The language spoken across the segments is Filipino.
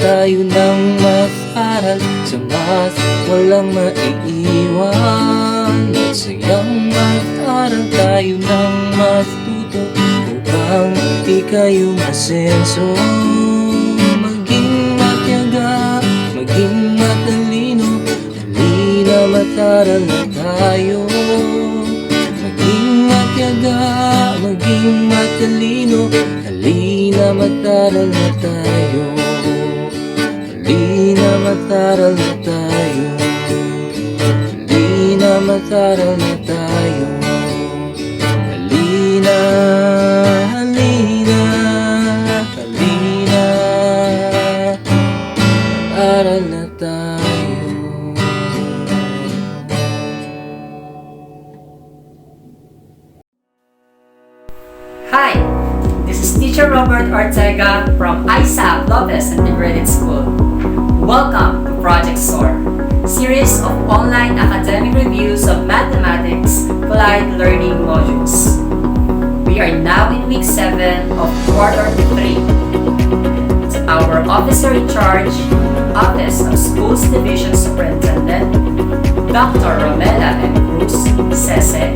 tayo ng Math-aral. Sa Math, walang maiiwan. Math-sayang Math-aral tayo ng Math-tuto, upang ikayo masenso. Maging matyaga, maging matalino, halina Math-aral na tayo. Maging matyaga, maging matalino, halina Math-aral na tayo. Halina Math-aral na tayo. Halina Math-aral na tayo. Halina, halina, halina, Math-aral na tayo. Hi, this is Teacher Robert Ortega from ISAP Lopez Integrated School. Welcome to Project SOAR, series of online academic reviews of mathematics CLAID learning modules. We are now in week 7 of quarter 3. It's our officer in charge, Office of Schools Division Superintendent, Dr. Romela M. Cruz, Sese.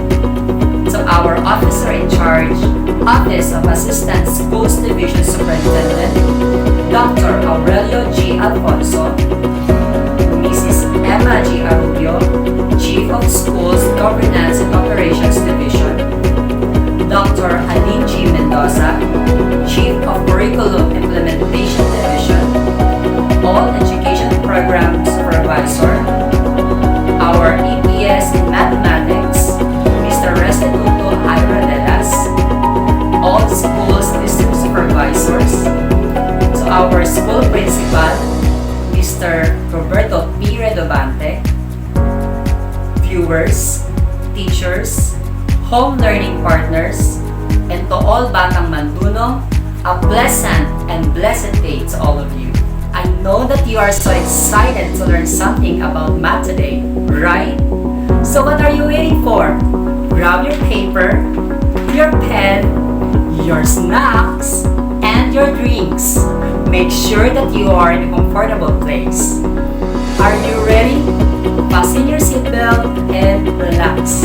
So our officer in charge, Office of Assistant Schools Division Superintendent, Dr. Aurelio G. Alfonso, Mrs. Emma G. Arubio, Chief of Schools Governance and Operations Division, Dr. Aline G. Mendoza, Chief of Curriculum Implementation Division, All Education Program Supervisor, our EPS in Mathematics, Mr. Restituto Ira Delas, all schools district supervisors, so our school principal, Mr. Roberto P. Redobante, viewers, teachers, home learning partners, and to all Batang MANDunong, a pleasant and blessed day to all of you. I know that you are so excited to learn something about math today, right? So what are you waiting for? Grab your paper, your pen, your snacks, and your drinks. Make sure that you are in a comfortable place. Are you ready? Fasten your seatbelt and relax.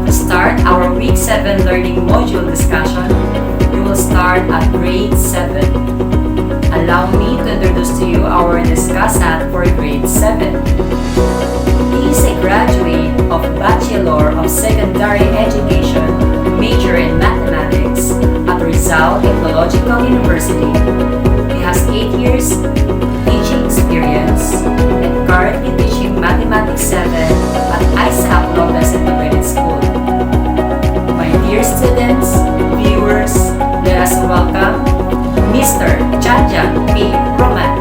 To start our week 7 learning module discussion, we will start at grade 7. Allow me to introduce to you our discussant for grade 7. He is a graduate of Bachelor of Secondary Education, major in Mathematics at Rizal Technological University. He has 8 years teaching experience and currently teaching Mathematics 7 at ISAP Lopez Integrated School. My dear students, viewers, let us welcome Mr. Janjan P. Roman.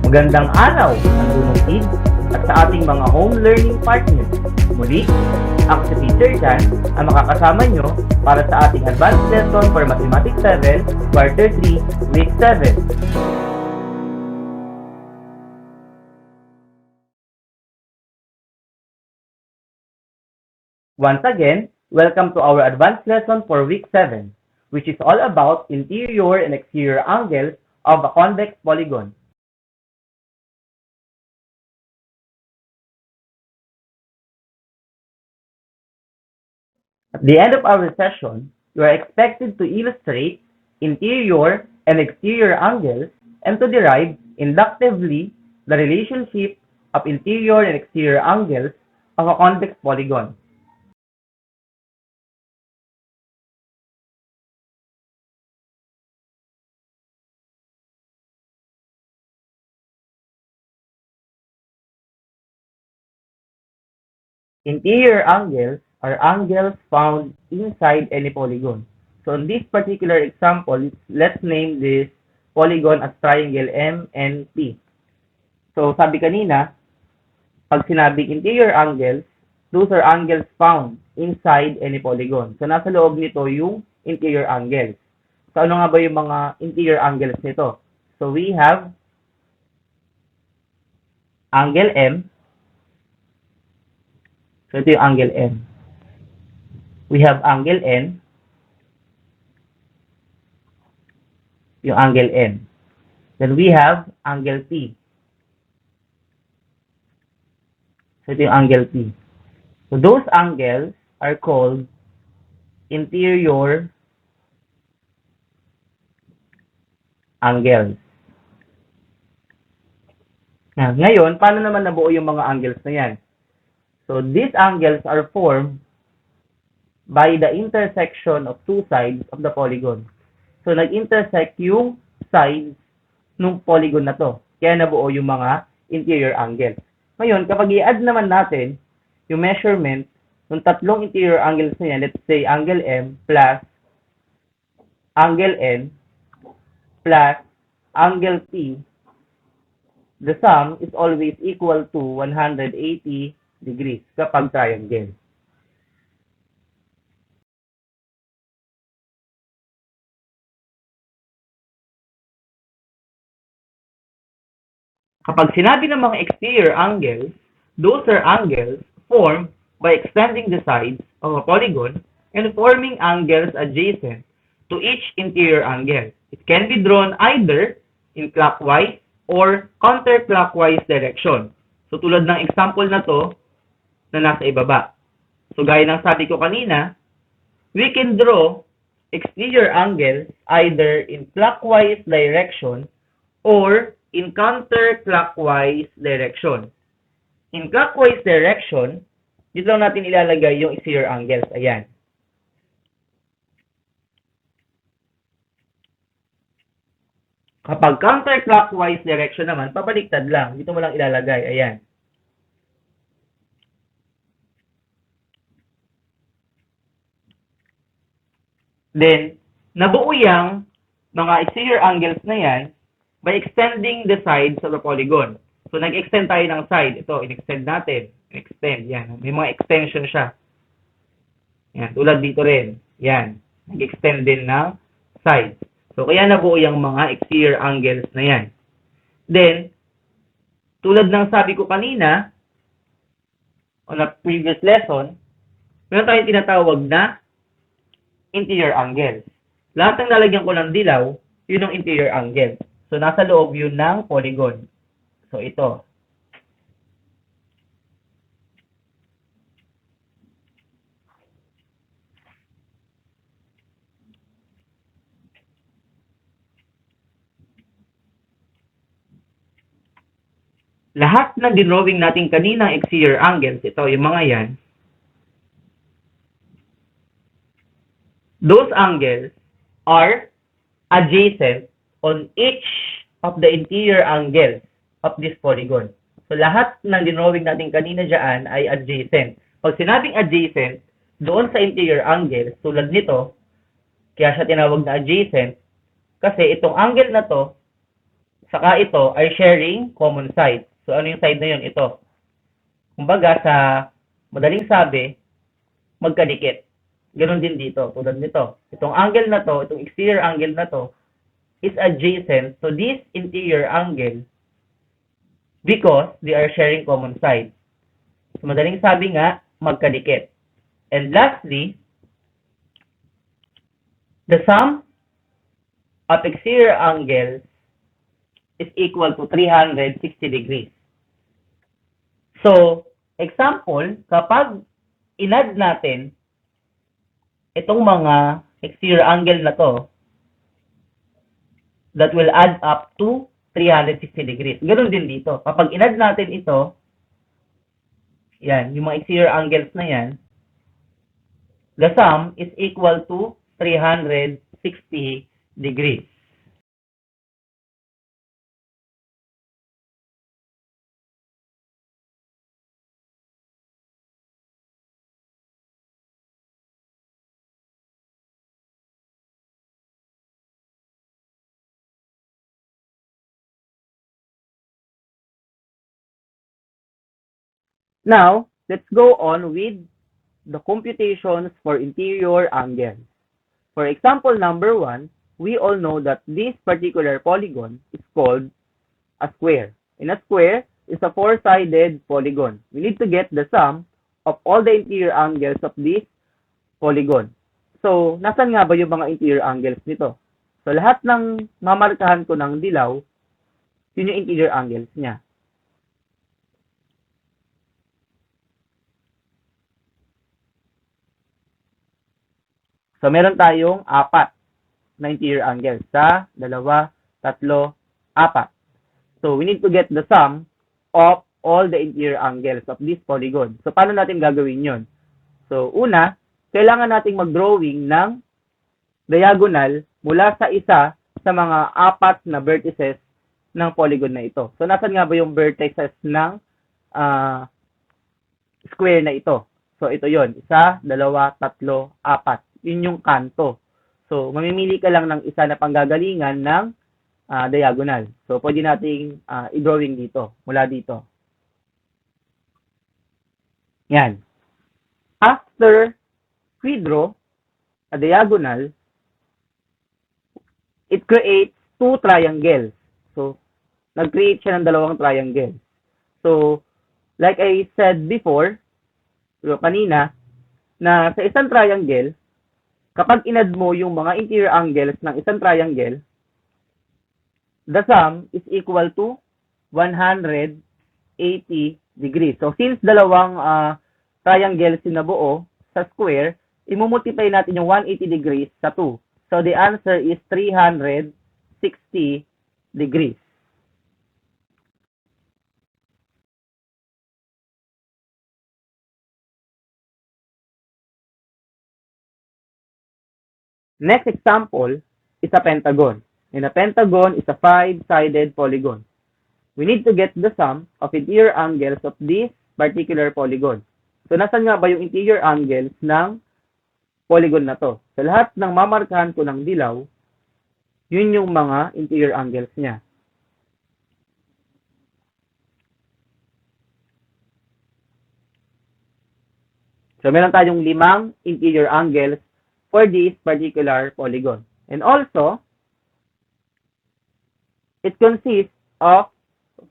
Magandang araw, MANDunong kids, at sa ating mga home learning partners. Muli, ako si Teacher Jan ang makakasama nyo para sa ating advanced lesson for Mathematics 7, Quarter 3, Week 7. Once again, welcome to our advanced lesson for Week 7, which is all about interior and exterior angles of a convex polygon. At the end of our session, you are expected to illustrate interior and exterior angles and to derive inductively the relationship of interior and exterior angles of a convex polygon. Interior angles are angles found inside any polygon. So in this particular example, let's name this polygon as triangle MNP. So sabi kanina, pag sinabing interior angles, those are angles found inside any polygon. So nasa loob nito yung interior angles. So ano nga ba yung mga interior angles nito? So we have angle M. So ito yung angle M. we have angle N, yung angle N. Then we have angle P. So ito yung angle P. So those angles are called interior angles. Ngayon, paano naman nabuo yung mga angles na yan? So these angles are formed by the intersection of two sides of the polygon. So nag-intersect yung sides ng polygon na to. Kaya nabuo yung mga interior angles. Ngayon, kapag i-add naman natin yung measurement ng tatlong interior angles na yan, let's say angle M plus angle N plus angle P, the sum is always equal to 180 degrees kapag triangle. Kapag sinabi ng mga exterior angles, those are angles formed by extending the sides of a polygon and forming angles adjacent to each interior angle. It can be drawn either in clockwise or counterclockwise direction. So tulad ng example na to na nasa ibaba. So gaya ng sabi ko kanina, we can draw exterior angles either in clockwise direction or in counterclockwise direction. In clockwise direction, dito lang natin ilalagay yung exterior angles. Ayan. Kapag counterclockwise direction naman, pabaliktad lang. Dito mo lang ilalagay. Ayan. Then, nabuo yung mga exterior angles na yan by extending the sides of the polygon. So, nag-extend tayo ng side. Ito, in-extend natin. In-extend. Yan. May mga extension siya. Yan. Tulad dito rin. Yan. Nag-extend din ng sides. So, kaya nabuo yung mga exterior angles na yan. Then, tulad ng sabi ko kanina, on a previous lesson, meron tayong tinatawag na interior angles. Lahat ng lalagyan ko ng dilaw, yun ang interior angle. So, nasa loob yun ng polygon. So, ito. Lahat ng dinrawing natin kaninang exterior angles, ito, yung mga yan, those angles are adjacent on each of the interior angles of this polygon. So, lahat ng dinrawing natin kanina dyan ay adjacent. Pag sinabing adjacent, doon sa interior angles, tulad nito, kaya siya tinawag na adjacent, kasi itong angle na to, saka ito ay sharing common side. So, ano yung side na yun? Ito. Kumbaga, sa madaling sabi, magkadikit. Ganon din dito, tulad nito. Itong angle na to, itong exterior angle na to, is adjacent to this interior angle because they are sharing common side. So, madaling sabi nga, magkadikit. And lastly, the sum of exterior angles is equal to 360 degrees. So, example, kapag in-add natin itong mga exterior angle na to, that will add up to 360 degrees. Ganun din dito. Kapag in-add natin ito, yan, yung mga exterior angles na yan, the sum is equal to 360 degrees. Now, let's go on with the computations for interior angles. For example number 1, we all know that this particular polygon is called a square. And a square is a four-sided polygon. We need to get the sum of all the interior angles of this polygon. So, nasan nga ba yung mga interior angles nito? So, lahat ng mamarkahan ko ng dilaw, yun yung interior angles niya. So, meron tayong 4 na interior angles. 1, 2, 3, 4. So, we need to get the sum of all the interior angles of this polygon. So, paano natin gagawin yun? So, una, kailangan nating mag-drawing ng diagonal mula sa isa sa mga 4 na vertices ng polygon na ito. So, nasan nga ba yung vertices ng square na ito? So, ito yon 1, 2, 3, 4. Yun yung kanto. So, mamimili ka lang ng isa na panggagalingan ng diagonal. So, pwede nating i-drawing dito, mula dito. Yan. After we draw a diagonal, it creates 2 triangles. So, nag-create siya ng 2 triangles. So, like I said before, kanina, na sa isang triangle, kapag inad mo yung mga interior angles ng isang triangle, the sum is equal to 180 degrees. So, since 2 triangles yung nabuo sa square, imumultiply natin yung 180 degrees sa 2. So, the answer is 360 degrees. Next example is a pentagon. And a pentagon is a 5-sided polygon. We need to get the sum of interior angles of this particular polygon. So, nasan nga ba yung interior angles ng polygon na to? Sa lahat ng mamarkahan ko ng dilaw, yun yung mga interior angles niya. So, meron tayong 5 interior angles for this particular polygon. And also, it consists of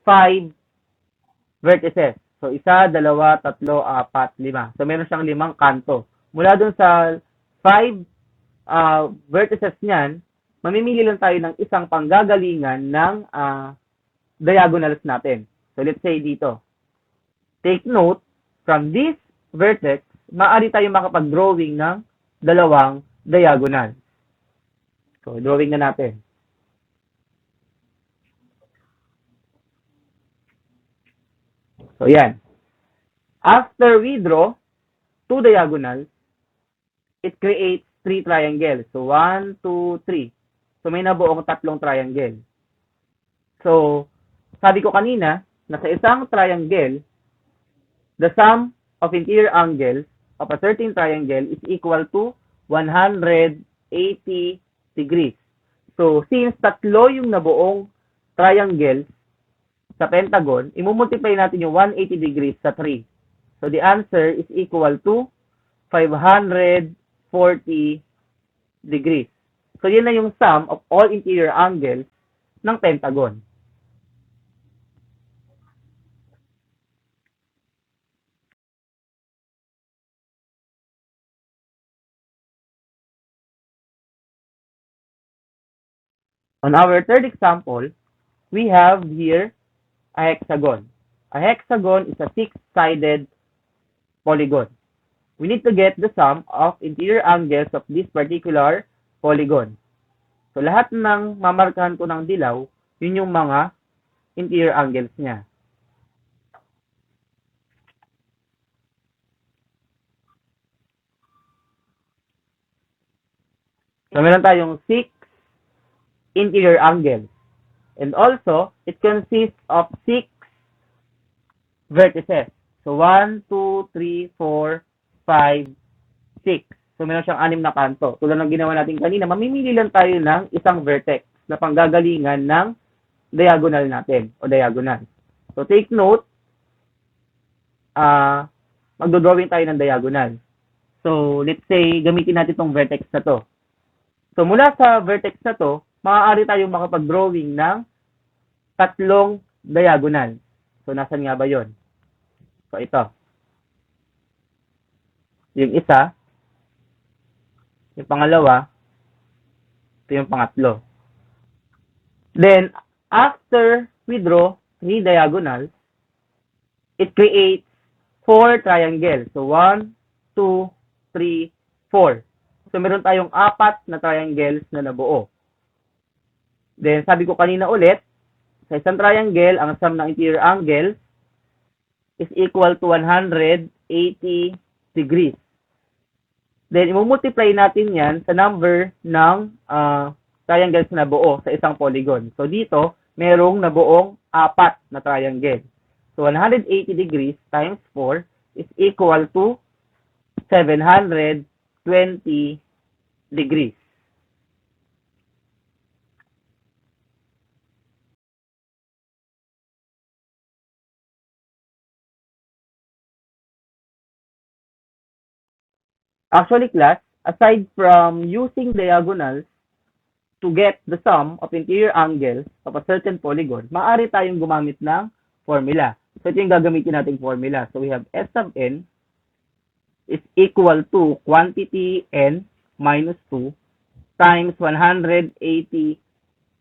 5 vertices. So, 1, 2, 3, 4, 5. So, meron siyang 5 kanto. Mula dun sa 5 vertices niyan, mamimili lang tayo ng isang panggagalingan ng diagonals natin. So, let's say dito. Take note, from this vertex, maaari tayo makapag-drawing ng 2 diagonal. So, drawing na natin. So, yan. After we draw 2 diagonals, it creates 3 triangles. So, 1, 2, 3. So, may nabuong 3 triangle. So, sabi ko kanina, na sa isang triangle, the sum of interior angles of a certain triangle is equal to 180 degrees. So, since 3 yung nabuong triangle sa pentagon, imumultiply natin yung 180 degrees sa 3. So, the answer is equal to 540 degrees. So, yun na yung sum of all interior angles ng pentagon. On our third example, we have here a hexagon. A hexagon is a 6-sided polygon. We need to get the sum of interior angles of this particular polygon. So, lahat ng mamarkahan ko ng dilaw, yun yung mga interior angles niya. So, meron tayong 6 interior angles. And also, it consists of 6 vertices. So, 1, 2, 3, 4, 5, 6. So, meron siyang 6 na kanto. Tulad ng ginawa natin kanina, mamimili lang tayo ng isang vertex na panggagalingan ng diagonal natin o diagonal. So, take note, magdodrawing tayo ng diagonal. So, let's say, gamitin natin itong vertex na to. So, mula sa vertex na to, maaari tayong makapag-drawing ng 3 diagonal. So, nasan nga ba yon? So, ito. Yung isa, Yung pangalawa, ito yung pangatlo. Then, after we draw 3 diagonals, it creates 4 triangles. So, 1, 2, 3, 4. So, meron tayong 4 na triangles na nabuo. Then, sabi ko kanina ulit, sa isang triangle, ang sum ng interior angles is equal to 180 degrees. Then, i-multiply natin yan sa number ng triangles na nabuo sa isang polygon. So, dito, merong nabuong 4 na triangle. So, 180 degrees times 4 is equal to 720 degrees. Actually, class, aside from using diagonals to get the sum of interior angles of a certain polygon, maaari tayong gumamit ng formula. So, ito yung gagamitin nating formula. So, we have S sub n is equal to quantity n minus 2 times 180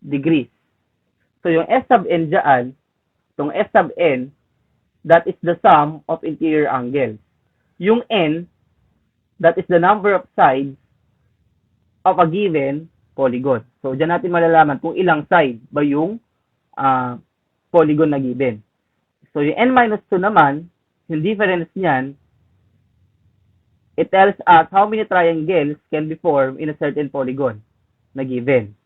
degrees. So, yung S sub n dyan, itong S sub n, that is the sum of interior angles. Yung n, that is the number of sides of a given polygon. So, dyan natin malalaman kung ilang side ba yung polygon na given. So, yung n minus 2 naman, yung difference niyan, it tells us how many triangles can be formed in a certain polygon na given.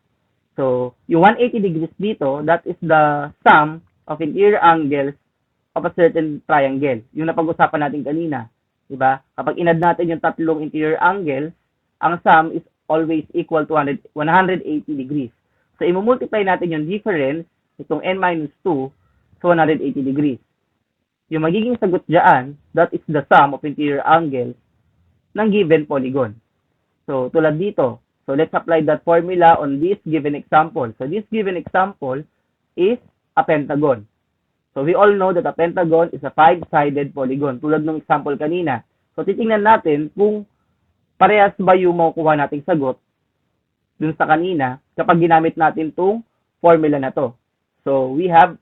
So, yung 180 degrees dito, that is the sum of interior angles of a certain triangle. Yung napag-usapan natin kanina. Diba? Kapag inad natin yung tatlong interior angles, ang sum is always equal to 180 degrees. So, i-multiply natin yung difference, itong n minus 2, so 180 degrees. Yung magiging sagot dyan, that is the sum of interior angles ng given polygon. So, tulad dito. So, let's apply that formula on this given example. So, this given example is a pentagon. So, we all know that a pentagon is a 5-sided polygon, tulad ng example kanina. So, titingnan natin kung parehas ba yung makukuha nating sagot dun sa kanina kapag ginamit natin itong formula na to. So, we have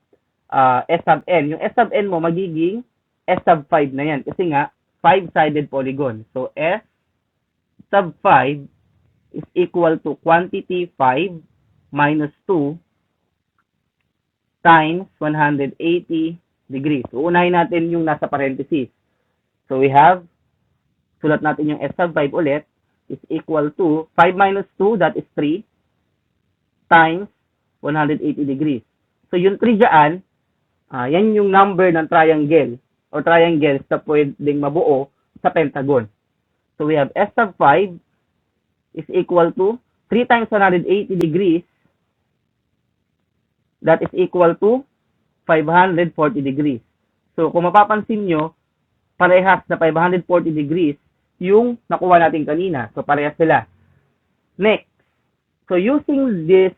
S sub n. Yung S sub n mo magiging S sub 5 na yan kasi nga 5-sided polygon. So, S sub 5 is equal to quantity 5 minus 2 times 180 degrees. So, unahin natin yung nasa parenthesis. So, we have, sulat natin yung S sub 5 ulit, is equal to 5 minus 2, that is 3, times 180 degrees. So, yung 3 dyan, yan yung number ng triangle or triangles na pwedeng mabuo sa pentagon. So, we have S sub 5 is equal to 3 times 180 degrees, that is equal to 540 degrees. So, kung mapapansin nyo, parehas na 540 degrees yung nakuha natin kanina. So, parehas sila. Next, so using this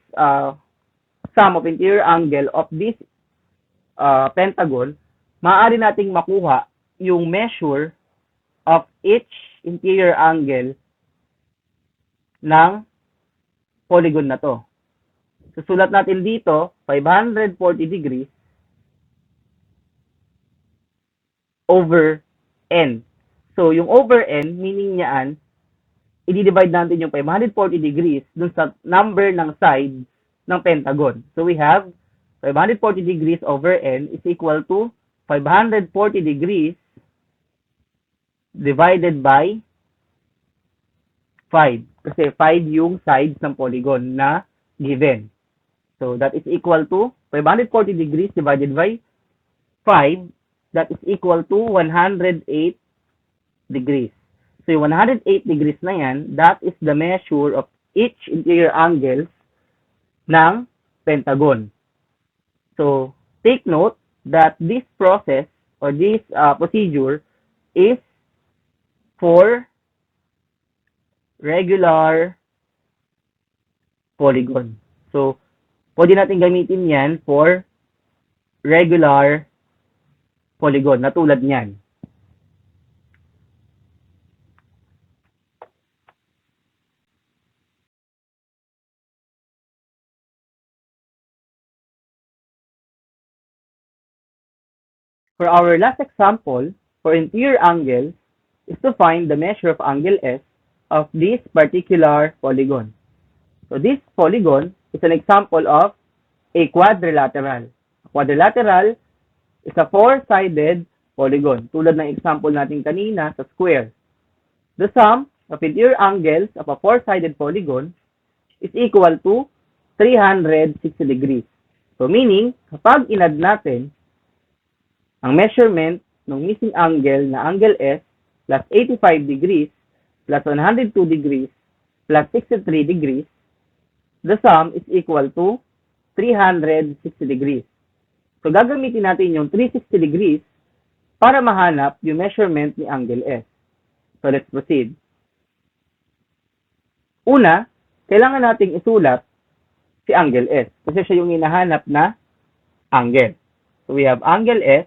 sum of interior angle of this pentagon, maaari nating makuha yung measure of each interior angle ng polygon na to. Susulat natin dito, 540 degrees over n. So, yung over n, meaning niyaan, i-divide natin yung 540 degrees dun sa number ng sides ng pentagon. So, we have 540 degrees over n is equal to 540 degrees divided by 5. Kasi 5 yung sides ng polygon na given. So, that is equal to 540 degrees divided by 5. That is equal to 108 degrees. So, yung 108 degrees na yan, that is the measure of each interior angles ng pentagon. So, take note that this process or this procedure is for regular polygon. So, pwede natin gamitin yan for regular polygon na tulad niyan. For our last example, for interior angles, is to find the measure of angle S of this particular polygon. So this polygon is an example of a quadrilateral. A quadrilateral is a four-sided polygon, tulad ng example natin kanina sa square. The sum of interior angles of a four-sided polygon is equal to 360 degrees. So meaning, kapag inad natin ang measurement ng missing angle na angle S plus 85 degrees plus 102 degrees plus 63 degrees, the sum is equal to 360 degrees. So gagamitin natin yung 360 degrees para mahanap yung measurement ni angle S. So let's proceed. Una, kailangan nating isulat si angle S kasi siya yung hinahanap na angle. So we have angle S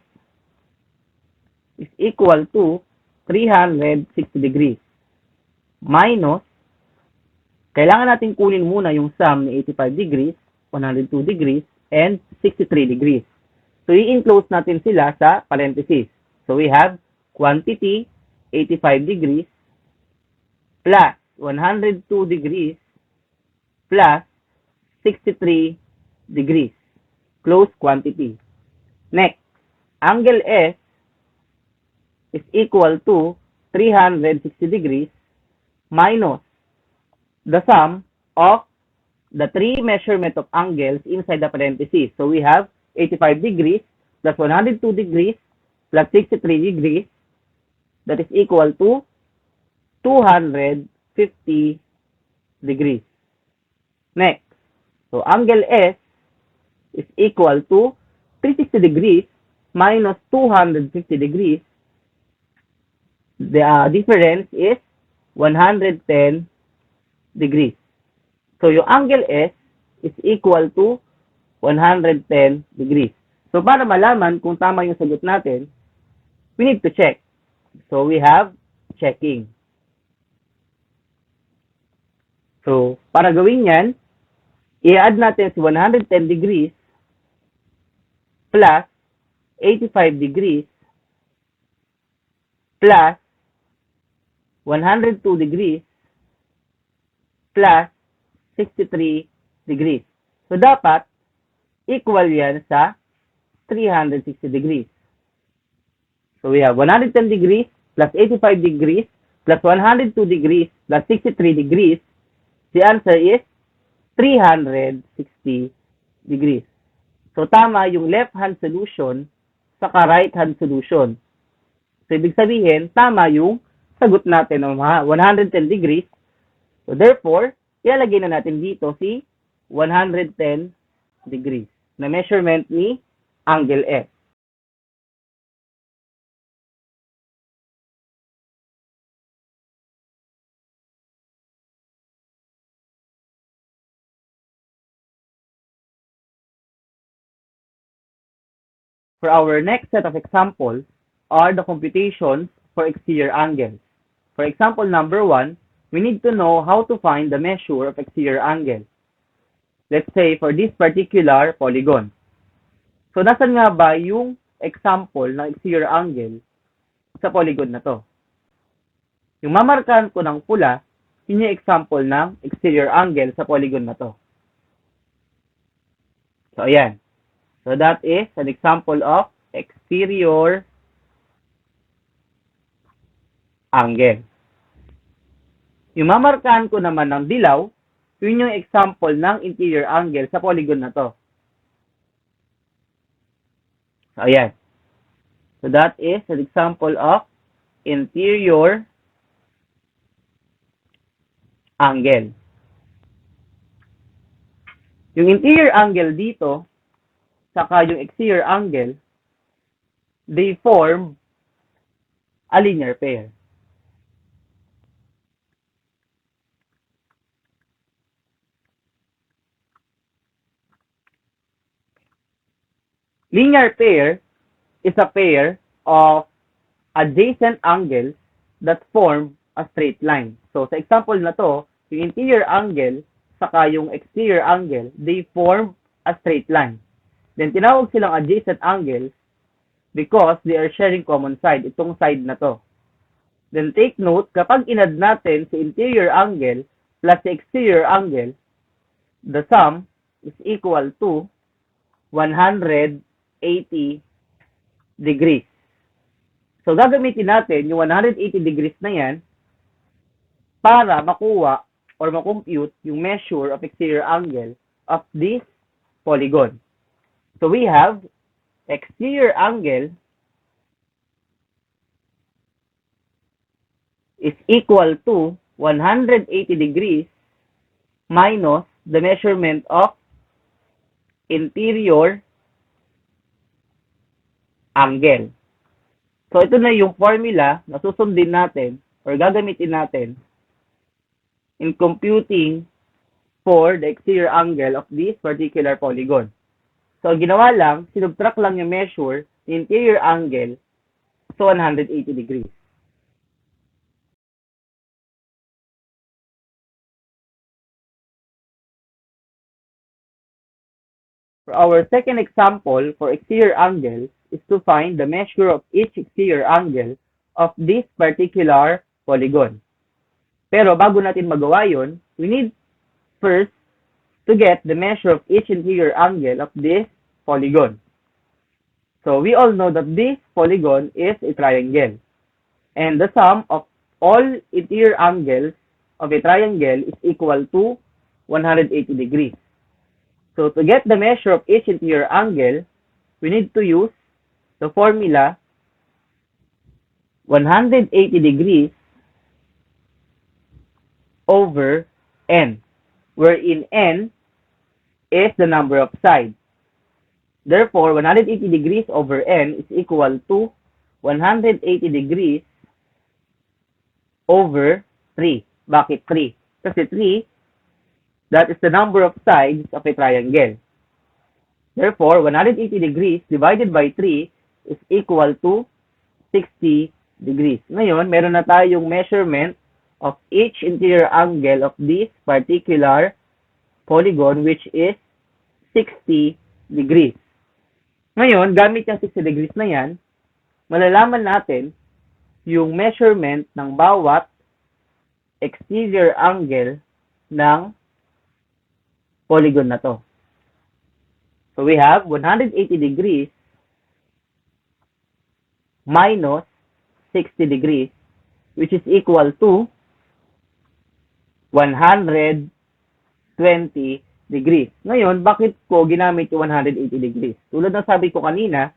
is equal to 360 degrees minus, kailangan natin kunin muna yung sum ni 85 degrees, 102 degrees, and 63 degrees. So, i-enclose natin sila sa parentheses. So, we have quantity 85 degrees plus 102 degrees plus 63 degrees. Close quantity. Next, angle S is equal to 360 degrees minus the sum of the three measurement of angles inside the parentheses. So we have 85 degrees plus 102 degrees plus 63 degrees, that is equal to 250 degrees. Next, so angle S is equal to 360 degrees minus 250 degrees. The difference is 110 degrees. So, yung angle S is equal to 110 degrees. So, para malaman kung tama yung sagot natin, we need to check. So, we have checking. So, para gawin yan, i-add natin si 110 degrees plus 85 degrees plus 102 degrees plus 63 degrees. So, dapat equal yan sa 360 degrees. So, we have 110 degrees plus 85 degrees plus 102 degrees plus 63 degrees. The answer is 360 degrees. So, tama yung left-hand solution saka right-hand solution. So, ibig sabihin, tama yung sagot natin ng 110 degrees. So, therefore, ilalagay na natin dito si 110 degrees na measurement ni angle S. For our next set of examples are the computations for exterior angles. For example number 1, we need to know how to find the measure of exterior angle. Let's say for this particular polygon. So, nasan nga ba yung example ng exterior angle sa polygon na to? Yung mamarkahan ko ng pula, yun yung example ng exterior angle sa polygon na to. So, ayan. So, that is an example of exterior angle. Yung mamarkahan ko naman ng dilaw, yun yung example ng interior angle sa polygon na to. So, ayan. So, that is an example of interior angle. Yung interior angle dito, saka yung exterior angle, they form a linear pair. Linear pair is a pair of adjacent angles that form a straight line. So, sa example na to, yung interior angle saka yung exterior angle, they form a straight line. Then, tinawag silang adjacent angles because they are sharing common side, itong side na to. Then take note, kapag inad natin si interior angle plus si exterior angle, the sum is equal to 180 degrees. So, gagamitin natin yung 180 degrees na yan para makuha or makompute yung measure of exterior angle of this polygon. So, we have exterior angle is equal to 180 degrees minus the measurement of interior angle. So, ito na yung formula na susundin natin or gagamitin natin in computing for the exterior angle of this particular polygon. So, ginawa lang, sinubtract lang yung measure ng interior angle sa 180 degrees. For our second example for exterior angles is to find the measure of each exterior angle of this particular polygon. Pero bago natin magawa yun, we need first to get the measure of each interior angle of this polygon. So we all know that this polygon is a triangle. And the sum of all interior angles of a triangle is equal to 180 degrees. So to get the measure of each interior angle, we need to use the formula 180 degrees over n, wherein n is the number of sides. Therefore, 180 degrees over n is equal to 180 degrees over 3. Bakit 3? Kasi 3, that is the number of sides of a triangle. Therefore, 180 degrees divided by 3 is equal to 60 degrees. Ngayon, meron na tayong measurement of each interior angle of this particular polygon, which is 60 degrees. Ngayon, gamit yung 60 degrees na yan, malalaman natin yung measurement ng bawat exterior angle ng polygon na to. So we have 180 degrees minus 60 degrees, which is equal to 120 degrees. Ngayon, bakit ko ginamit yung 180 degrees? Tulad ng sabi ko kanina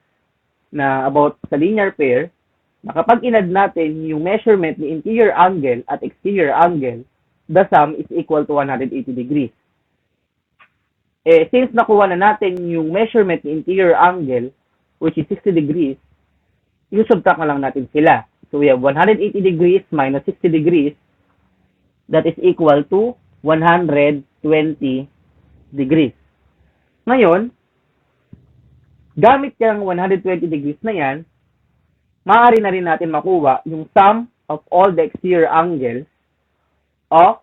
na about sa linear pair, na kapag inad natin yung measurement ni interior angle at exterior angle, the sum is equal to 180 degrees. Since nakuha na natin yung measurement ni interior angle, which is 60 degrees, i-subtract na lang natin sila. So we have 180 degrees minus 60 degrees, that is equal to 120 degrees. Ngayon, gamit yung 120 degrees na yan, maaari na rin natin makuha yung sum of all the exterior angles of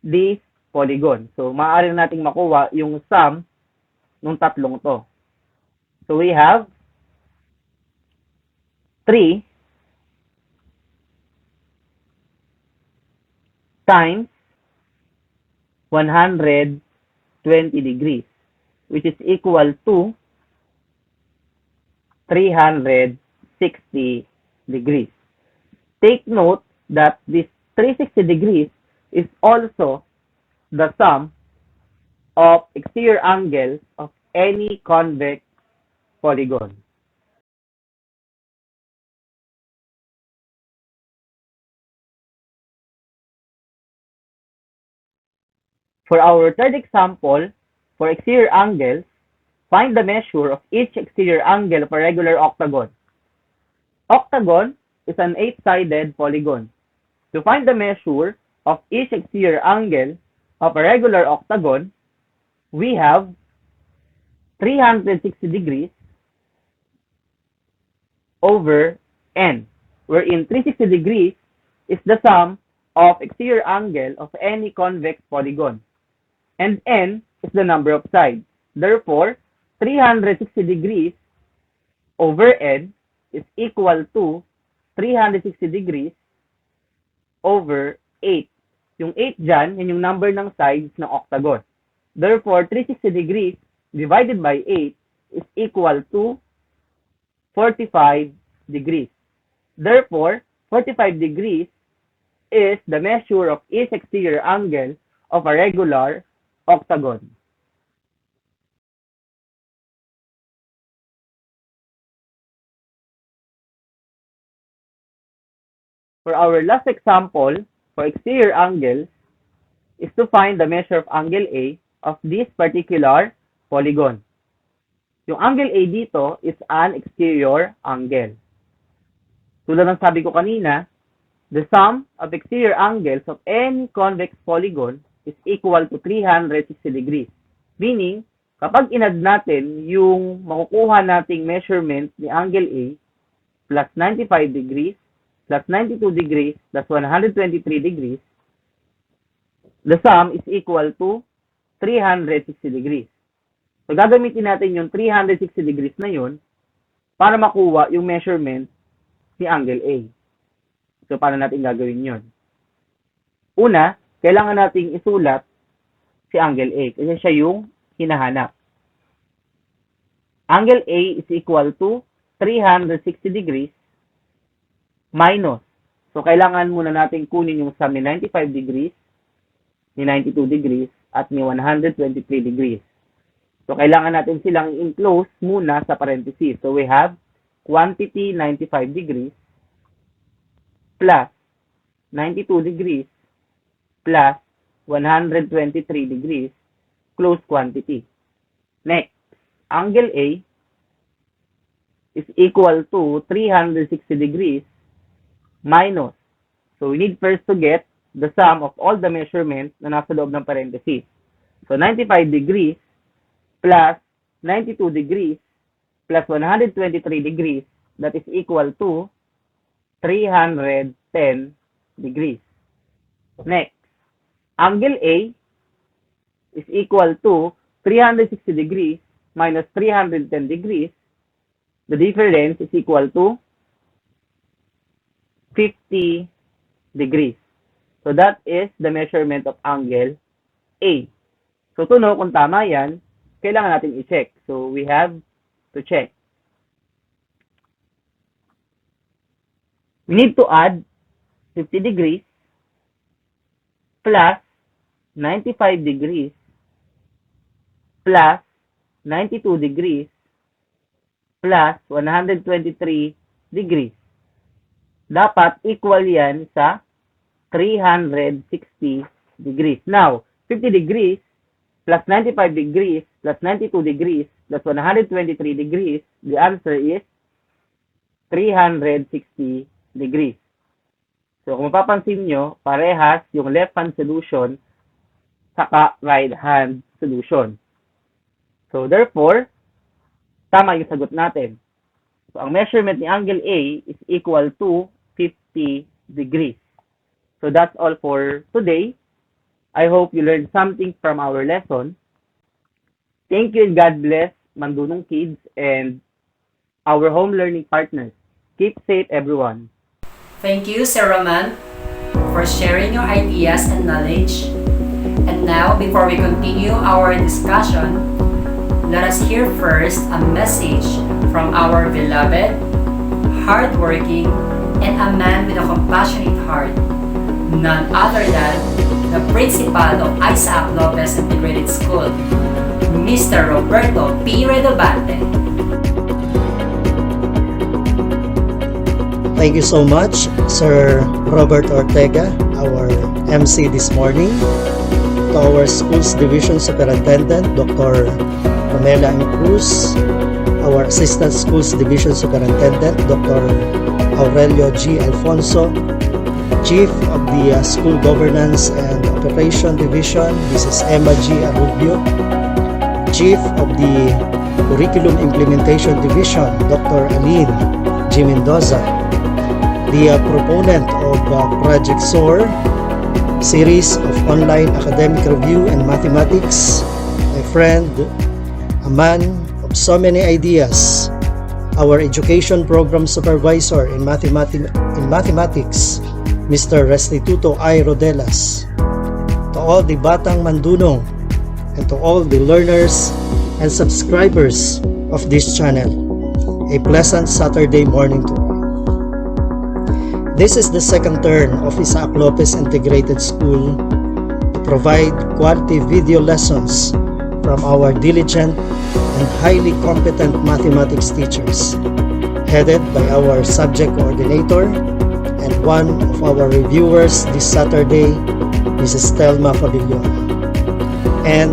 this polygon. So, maaari nating makuha yung sum ng tatlong to. So, we have 3 times 120 degrees, which is equal to 360 degrees. Take note that this 360 degrees is also the sum of exterior angles of any convex polygon. For our third example, for exterior angles, find the measure of each exterior angle of a regular octagon. Octagon is an 8-sided polygon. To find the measure of each exterior angle of a regular octagon, we have 360 degrees over n, wherein 360 degrees is the sum of exterior angle of any convex polygon, and n is the number of sides. Therefore, 360 degrees over n is equal to 360 degrees over 8. Yung 8 dyan, yun yung number ng sides ng octagon. Therefore, 360 degrees divided by 8 is equal to 45 degrees. Therefore, 45 degrees is the measure of each exterior angle of a regular octagon. For our last example, for exterior angles, is to find the measure of angle A of this particular polygon. Yung angle A dito is an exterior angle. Tulad ng sabi ko kanina, the sum of exterior angles of any convex polygon is equal to 360 degrees. Meaning, kapag inad natin yung makukuha nating measurement ni angle A plus 95 degrees plus 92 degrees plus 123 degrees, the sum is equal to 360 degrees. So, gagamitin natin yung 360 degrees na yun para makuha yung measurement ni angle A. So, paano natin gagawin yun? Una, kailangan nating isulat si angle A kasi siya yung hinahanap. Angle A is equal to 360 degrees minus. So, kailangan muna natin kunin yung sum ni 95 degrees, ni 92 degrees, at ni 123 degrees. So, kailangan natin silang enclose muna sa parentheses. So, we have quantity 95 degrees plus 92 degrees plus 123 degrees close quantity. Next, angle A is equal to 360 degrees minus. So, we need first to get the sum of all the measurements na nasa loob ng parentheses. So, 95 degrees plus 92 degrees plus 123 degrees, that is equal to 310 degrees. Next, angle A is equal to 360 degrees minus 310 degrees. The difference is equal to 50 degrees. So, that is the measurement of angle A. So, to know kung tama yan, kailangan natin i-check. So, we have to check. We need to add 50 degrees plus 95 degrees plus 92 degrees plus 123 degrees. Dapat equal yan sa 360 degrees. Now, 50 degrees plus 95 degrees plus 92 degrees plus 123 degrees, the answer is 360 degrees. So, kung mapapansin nyo, parehas yung left-hand solution saka right-hand solution. So, therefore, tama yung sagot natin. So, ang measurement ni angle A is equal to 50 degrees. So, that's all for today. I hope you learned something from our lesson. Thank you and God bless MANDunong kids and our home learning partners. Keep safe, everyone. Thank you, Sir Roman, for sharing your ideas and knowledge. And now, before we continue our discussion, let us hear first a message from our beloved, hardworking, and a man with a compassionate heart, none other than the principal of ISAP Lopez Integrated School, Mr. Roberto P. Redobante. Thank you so much, Sir Robert Ortega, our MC this morning, to our Schools Division Superintendent, Dr. Pamela M. Cruz, our Assistant Schools Division Superintendent, Dr. Aurelio G. Alfonso, Chief of the School Governance and Operation Division, Mrs. Emma G. Arubio, Chief of the Curriculum Implementation Division, Dr. Aline G. Mendoza, the proponent of Project SOAR, series of online academic review and mathematics, my friend, a man of so many ideas, our Education Program Supervisor in Mathematics, Mr. Restituto I. Rodelas, to all the Batang MANDunong, and to all the learners and subscribers of this channel, a pleasant Saturday morning to all. This is the second turn of Isaac Lopez Integrated School to provide quality video lessons from our diligent and highly competent mathematics teachers, headed by our subject coordinator and one of our reviewers this Saturday, Mrs. Telma Fabillon. And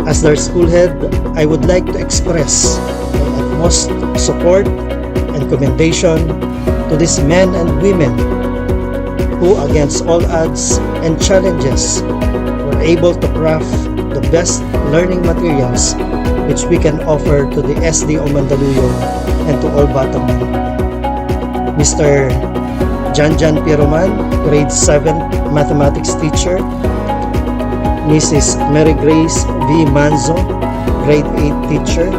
as their school head, I would like to express my utmost support and commendation to these men and women who, against all odds and challenges, were able to craft the best learning materials which we can offer to the SDO Mandaluyong and to all Batang MANDunong. Mr. Janjan Piroman, grade 7 mathematics teacher. Mrs. Mary Grace V. Manzo, grade 8 teacher.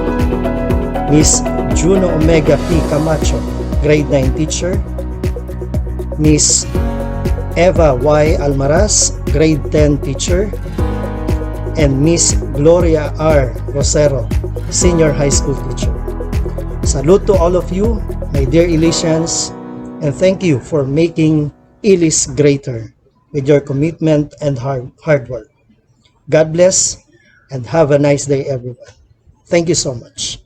Miss Juno Omega P. Camacho, grade 9 teacher. Miss Eva Y. Almaraz, grade 10 teacher. And Miss Gloria R. Rosero, senior high school teacher. Salute to all of you, my dear Ilisians, and thank you for making ILIS greater with your commitment and hard work. God bless and have a nice day, everyone. Thank you so much.